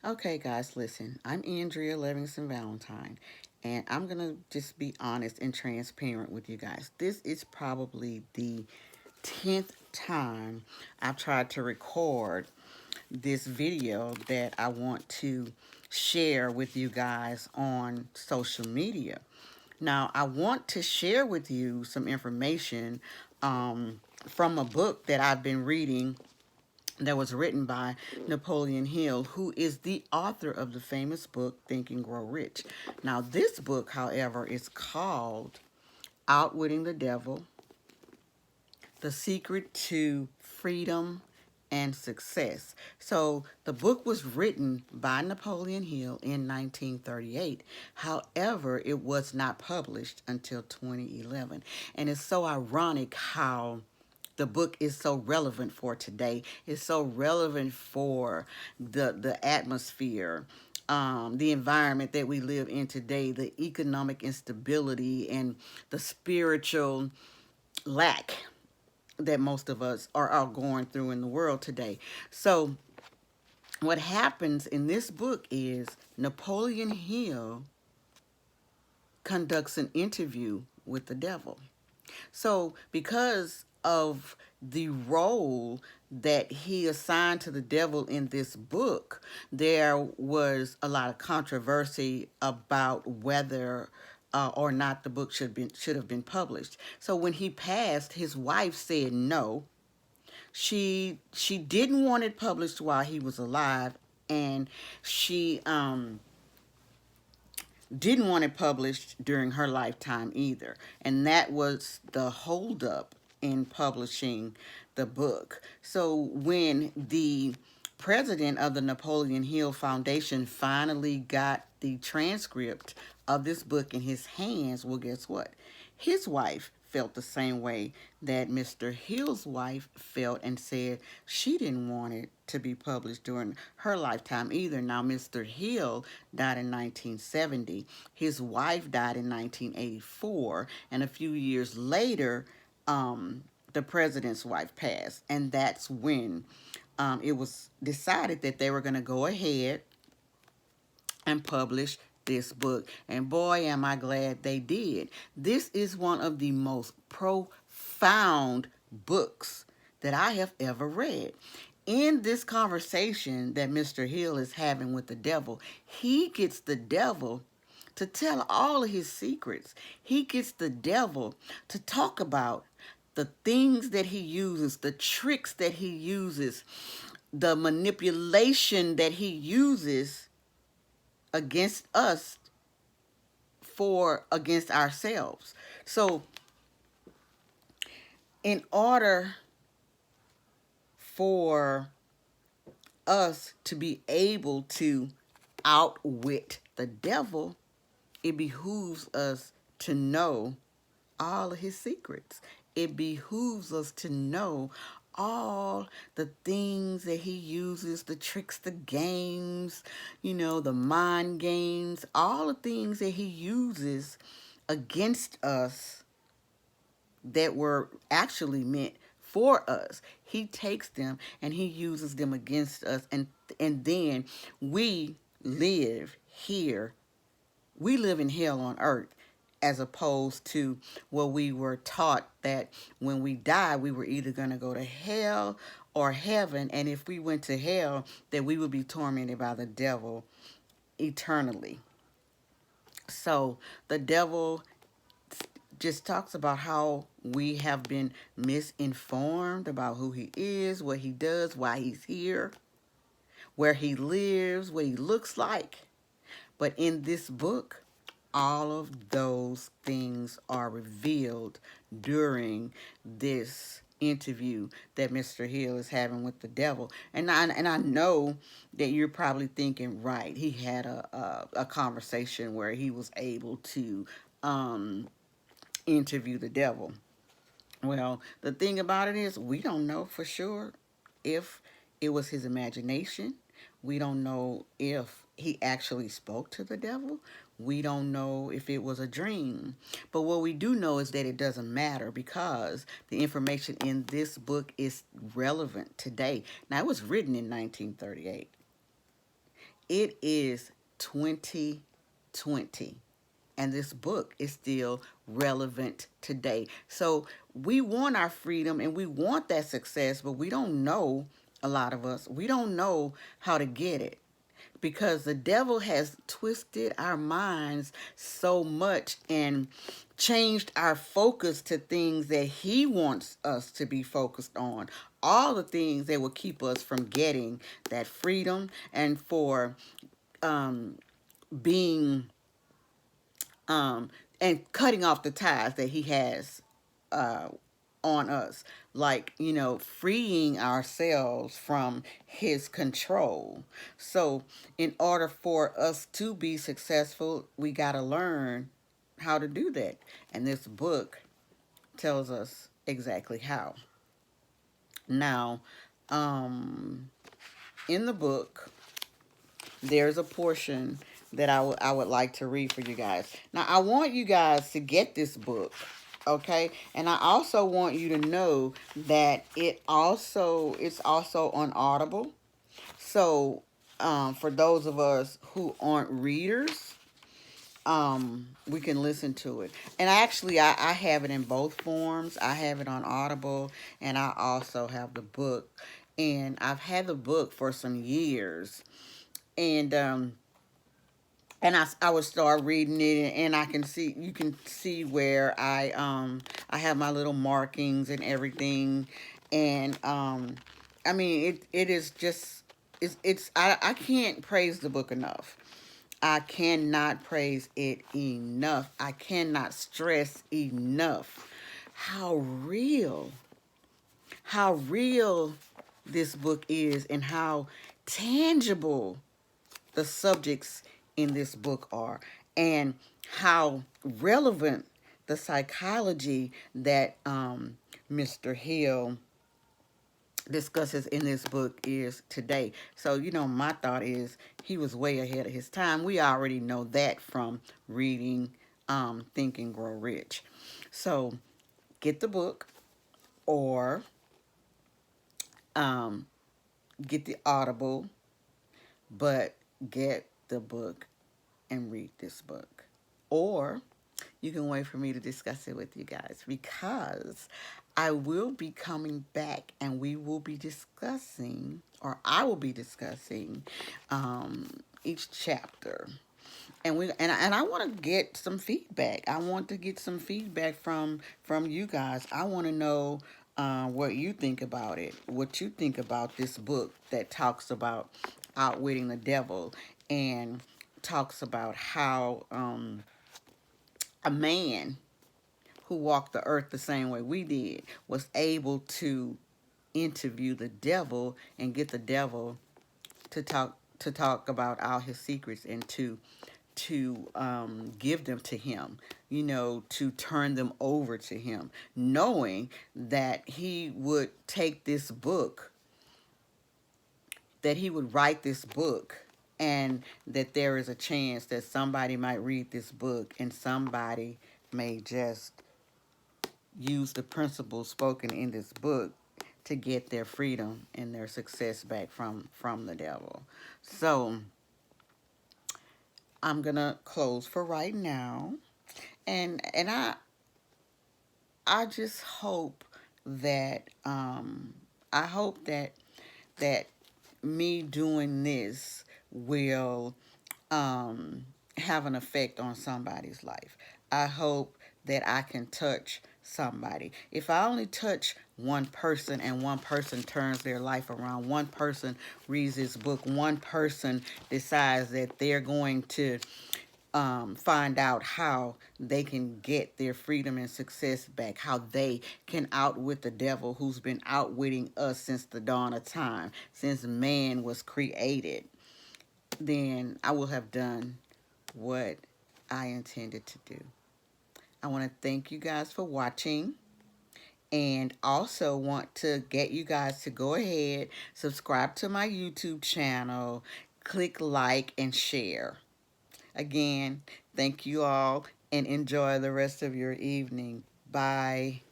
Okay, guys, listen. I'm Andrea Livingston Valentine, and I'm going to just be honest and transparent with you guys. This is probably the 10th time I've tried to record this video that I want to share with you guys on social media. Now, I want to share with you some information from a book that I've been reading that was written by Napoleon Hill, who is the author of the famous book Think and Grow Rich. Now, this book, however, is called Outwitting the Devil: The Secret to Freedom and Success. So, the book was written by Napoleon Hill in 1938. However, it was not published until 2011. And it's so ironic how the book is so relevant for today. It's so relevant for the atmosphere, the environment that we live in today, the economic instability, and the spiritual lack that most of us are going through in the world today. So, what happens in this book is Napoleon Hill conducts an interview with the devil. So, because of the role that he assigned to the devil in this book, there was a lot of controversy about whether or not the book should have been published. So when he passed, his wife said no. She didn't want it published while he was alive, and she didn't want it published during her lifetime either. And that was the holdup in publishing the book. So when the president of the Napoleon Hill Foundation finally got the transcript of this book in his hands, well, guess what? His wife felt the same way that Mr. Hill's wife felt and said she didn't want it to be published during her lifetime either. Now, Mr. Hill died in 1970. His wife died in 1984. And a few years later, the president's wife passed. And that's when it was decided that they were going to go ahead and publish this book. And boy, am I glad they did. This is one of the most profound books that I have ever read. In this conversation that Mr. Hill is having with the devil, he gets the devil to tell all of his secrets. He gets the devil to talk about the things that he uses, the tricks that he uses, the manipulation that he uses against us for against ourselves. So in order for us to be able to outwit the devil, it behooves us to know all of his secrets. It behooves us to know all the things that he uses, the tricks, the games, the mind games, all the things that he uses against us that were actually meant for us. He takes them and he uses them against us, and then we live here. We live in hell on earth, as opposed to what we were taught that when we die, we were either going to go to hell or heaven. And if we went to hell, that we would be tormented by the devil eternally. So the devil just talks about how we have been misinformed about who he is, what he does, why he's here, where he lives, what he looks like. But in this book, all of those things are revealed during this interview that Mr. Hill is having with the devil. And I know that you're probably thinking, right, he had a conversation where he was able to interview the devil. Well, the thing about it is, we don't know for sure if it was his imagination. We don't know if he actually spoke to the devil. We don't know if it was a dream. But what we do know is that it doesn't matter, because the information in this book is relevant today. Now, it was written in 1938. it is 2020. And this book is still relevant today. So we want our freedom and we want that success, but we don't know, a lot of us, we don't know how to get it because the devil has twisted our minds so much and changed our focus to things that he wants us to be focused on. All the things that will keep us from getting that freedom and for um, being and cutting off the ties that he has uh, on us, like, freeing ourselves from his control. So in order for us to be successful, we got to learn how to do that, and this book tells us exactly how. Now, um, in the book, there's a portion that I would like to read for you guys. Now, I want you guys to get this book, okay? And I also want you to know that it's also on Audible. So, for those of us who aren't readers, we can listen to it. And I have it in both forms. I have it on Audible, and I also have the book. And I've had the book for some years, and I would start reading it, and you can see where I have my little markings and everything. And I mean, it is just, I can't praise the book enough. I cannot praise it enough. I cannot stress enough how real this book is, and how tangible the subjects in this book are, and how relevant the psychology that Mr. Hill discusses in this book is today. So, my thought is he was way ahead of his time. We already know that from reading Think and Grow Rich. So get the book, or um, get the Audible, but get the book and read this book. Or you can wait for me to discuss it with you guys, because I will be coming back and we will be discussing, or I will be discussing, each chapter. And I want to get some feedback. I want to get some feedback from you guys. I want to know what you think about it, what you think about this book that talks about outwitting the devil, and talks about how a man who walked the earth the same way we did was able to interview the devil and get the devil to talk about all his secrets, and to give them to him, to turn them over to him, knowing that he would take this book, that he would write this book, and that there is a chance that somebody might read this book and somebody may just use the principles spoken in this book to get their freedom and their success back from the devil. So I'm gonna close for right now, and I just hope that I hope that me doing this will have an effect on somebody's life. I hope that I can touch somebody. If I only touch one person, and one person turns their life around, one person reads this book, one person decides that they're going to find out how they can get their freedom and success back, how they can outwit the devil who's been outwitting us since the dawn of time, since man was created, then I will have done what I intended to do. I want to thank you guys for watching, and also want to get you guys to go ahead, subscribe to my YouTube channel, click like and share. Again, thank you all, and enjoy the rest of your evening. Bye.